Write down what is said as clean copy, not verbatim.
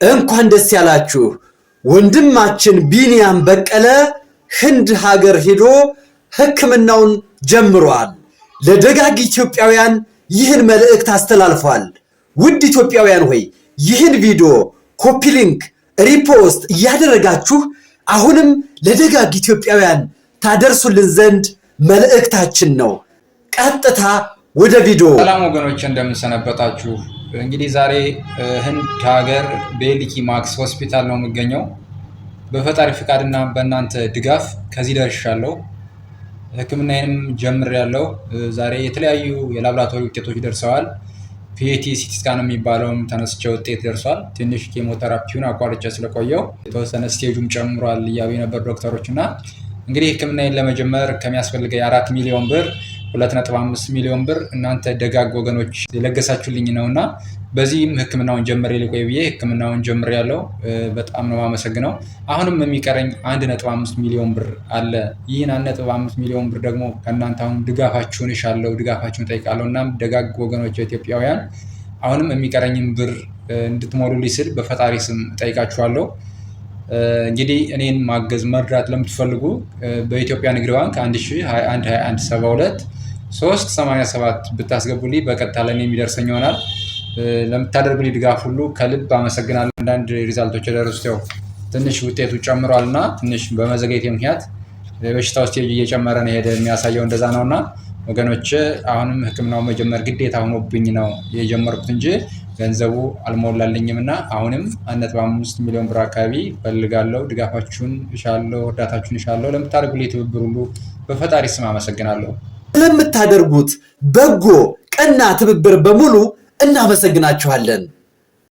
እንኳን ደስ ያላችሁ። ወንድማችን ቢኒያም በቀለ ህንድ ሀገር ሄዶ ሕክምናውን ጀምሯል። ለደጋግ ኢትዮጵያውያን ይህን መልእክት አስተላልፏል። ውድ ኢትዮጵያውያን ሆይ ይህን ቪዲዮ ኮፒ ሊንክ ሪፖስት እያደረጋችሁ አሁንም ለደጋግ ኢትዮጵያውያን ታደርሱልን ዘንድ መልእክታችን ነው። ቀጥታ ወደ ቪዲዮ። ሰላም ወገኖች እንደምንሰነበታችሁ። እንግዲህ ዛሬ ህንድ ሀገር ቤልኪ ማክስ ሆስፒታል ነው የሚገኘው። በፈጣሪ ፍቃድና በእናንተ ድጋፍ ከዚህ ደርሻለሁ። ህክምናዬንም ጀምሬያለሁ። ዛሬ የተለያዩ የላብራቶሪ ውጤቶች ደርሰዋል። ፒኤቲ ሲቲ ስካን የሚባለውም ተነስቼ ውጤት ደርሷል። ትንሽ ኬሞቴራፒውን አቋርጬ ስለቆየው የተወሰነ ስቴጁም ጨምሯል እያሉ ነበር ዶክተሮች። እና እንግዲህ ህክምናዬን ለመጀመር ከሚያስፈልገኝ 4 ሚሊዮን ብር 2.5 ሚሊዮን ብር እናንተ ደጋግ ወገኖች የለገሳችሁልኝ ነውና በዚህም ህክምናውን ጀምሬ ልቆይ ብዬ ህክምናውን ጀምሬያለሁ። በጣም ነው የማመሰግነው። አሁንም የሚቀረኝ 1.5 ሚሊዮን ብር አለ። ይህን 1.5 ሚሊዮን ብር ደግሞ ከእናንተ አሁን ድጋፋችሁን እሻለሁ፣ ድጋፋችሁን ጠይቃለሁ። እናም ደጋግ ወገኖች ኢትዮጵያውያን አሁንም የሚቀረኝን ብር እንድትሞሉልኝ ስል በፈጣሪ ስም ጠይቃችኋለሁ። እንግዲህ እኔን ማገዝ መርዳት ለምትፈልጉ በኢትዮጵያ ንግድ ባንክ 10212172 387 ብታስገቡልኝ በቀጥታ ለኔ የሚደርሰኝ ይሆናል። ለምታደርጉልኝ ድጋፍ ሁሉ ከልብ አመሰግናለሁ። አንዳንድ ሪዛልቶች የደረሱት ያው ትንሽ ውጤቱ ጨምሯልና ትንሽ በመዘግየት ምክንያት በሽታው ስቴጅ እየጨመረ ነው ሄደ የሚያሳየው እንደዛ ነውና ወገኖች አሁንም ህክምናው መጀመር ግዴታ ሆኖብኝ ነው የጀመርኩት እንጂ ገንዘቡ አልሞላልኝም እና አሁንም 1.5 ሚሊዮን ብር አካባቢ ፈልጋለሁ። ድጋፋችሁን እሻለሁ፣ እርዳታችሁን እሻለሁ። ለምታደርጉልኝ ትብብር ሁሉ በፈጣሪ ስም አመሰግናለሁ። ለምታደርጉት በጎ ቀና ትብብር በሙሉ እናመሰግናችኋለን።